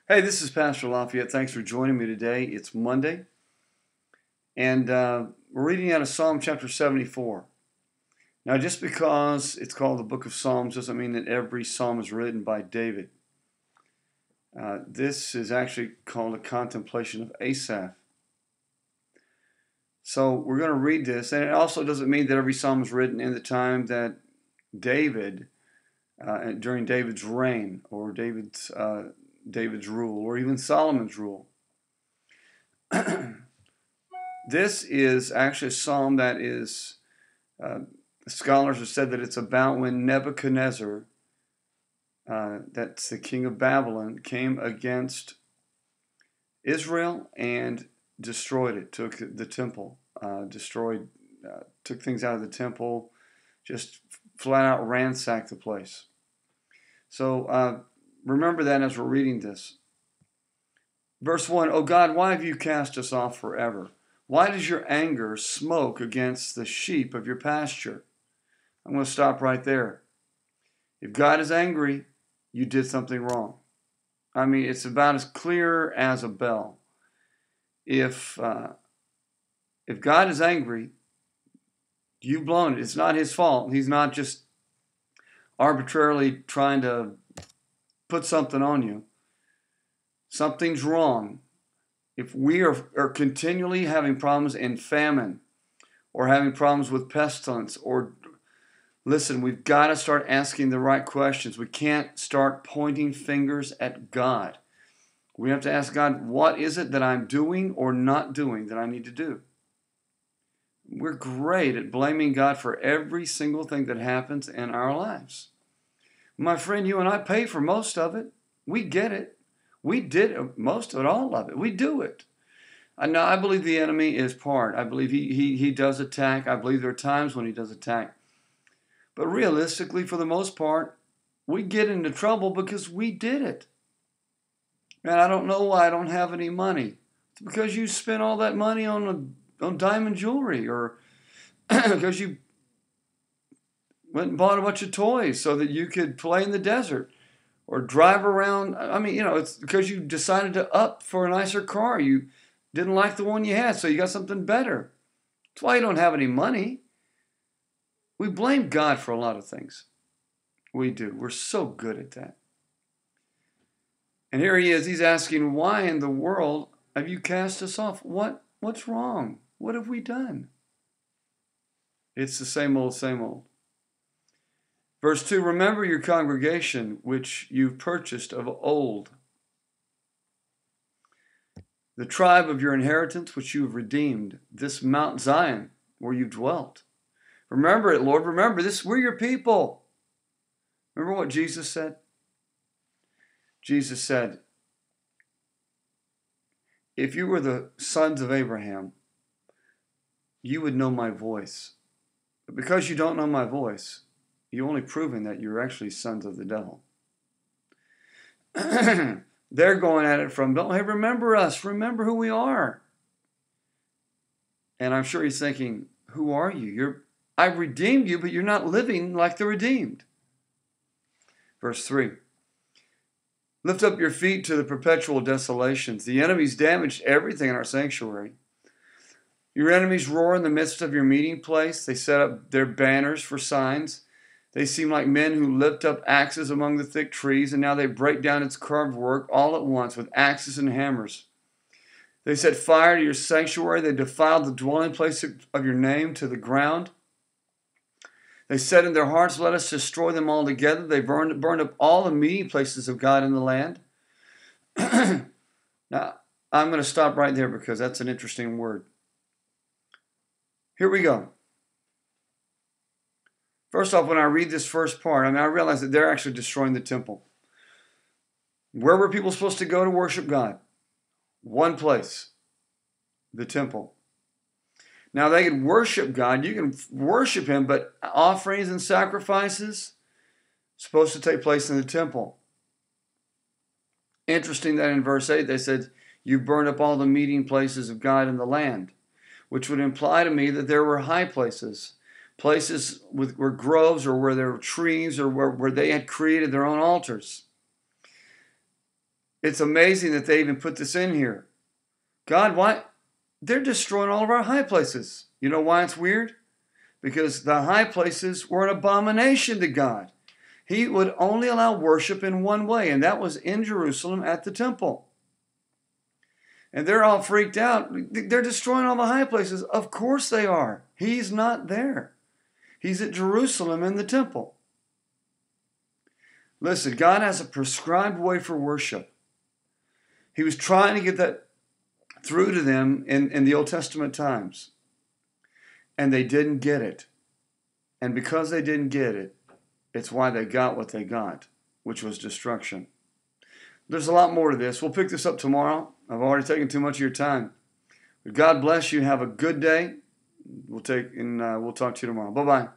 Hey, this is Pastor Laf. Thanks for joining me today. It's Monday, and we're reading out of Psalm chapter 74. Now, just because it's called the Book of Psalms doesn't mean that every psalm is written by David. This is actually called a contemplation of Asaph. So we're going to read this, and it also doesn't mean that every psalm is written in the time that David, during David's reign, or David's rule, or even Solomon's rule. This is actually a psalm that is, scholars have said that it's about when Nebuchadnezzar, that's the king of Babylon, came against Israel and destroyed it, took the temple, took things out of the temple, just flat out ransacked the place. So remember that as we're reading this. Verse 1, O God, why have you cast us off forever? Why does your anger smoke against the sheep of your pasture? I'm going to stop right there. If God is angry, you did something wrong. I mean, it's about as clear as a bell. If God is angry, you've blown it. It's not his fault. He's not just arbitrarily trying to put something on you. Something's wrong. If we are continually having problems in famine or having problems with pestilence, or listen, we've got to start asking the right questions. We can't start pointing fingers at God. We have to ask God, what is it that I'm doing or not doing that I need to do? We're great at blaming God for every single thing that happens in our lives. My friend, you and I pay for most of it. We get it. We did most of it, all of it. We do it. Now, I believe the enemy is part. I believe he does attack. I believe there are times when he does attack. But realistically, for the most part, we get into trouble because we did it. Man, I don't know why I don't have any money. It's because you spent all that money on diamond jewelry, or because you went and bought a bunch of toys so that you could play in the desert or drive around. I mean, it's because you decided to up for a nicer car. You didn't like the one you had, so you got something better. That's why you don't have any money. We blame God for a lot of things. We do. We're so good at that. And here he is. He's asking, why in the world have you cast us off? What's wrong? What have we done? It's the same old, same old. Verse 2, remember your congregation, which you've purchased of old, the tribe of your inheritance, which you have redeemed, this Mount Zion, where you dwelt. Remember it, Lord. Remember this. We're your people. Remember what Jesus said? Jesus said, if you were the sons of Abraham, you would know my voice. But because you don't know my voice, you're only proving that you're actually sons of the devil. They're going at it from, hey, remember us. Remember who we are. And I'm sure he's thinking, who are you? I've redeemed you, but you're not living like the redeemed. Verse 3. Lift up your feet to the perpetual desolations. The enemies damaged everything in our sanctuary. Your enemies roar in the midst of your meeting place. They set up their banners for signs. They seem like men who lift up axes among the thick trees, and now they break down its carved work all at once with axes and hammers. They set fire to your sanctuary. They defiled the dwelling place of your name to the ground. They said in their hearts, let us destroy them all together. They burned up all the meeting places of God in the land. Now, I'm going to stop right there because that's an interesting word. Here we go. First off, when I read this first part, I realize that they're actually destroying the temple. Where were people supposed to go to worship God? One place, the temple. Now, they could worship God. You can worship him, but offerings and sacrifices supposed to take place in the temple. Interesting that in verse 8 they said, you burned up all the meeting places of God in the land, which would imply to me that there were high places where groves, or where there were trees, or where they had created their own altars. It's amazing that they even put this in here. God, why? They're destroying all of our high places. You know why it's weird? Because the high places were an abomination to God. He would only allow worship in one way, and that was in Jerusalem at the temple. And they're all freaked out. They're destroying all the high places. Of course they are. He's not there. He's at Jerusalem in the temple. Listen, God has a prescribed way for worship. He was trying to get that through to them in the Old Testament times. And they didn't get it. And because they didn't get it, it's why they got what they got, which was destruction. There's a lot more to this. We'll pick this up tomorrow. I've already taken too much of your time. But God bless you. Have a good day. We'll talk to you tomorrow. Bye-bye.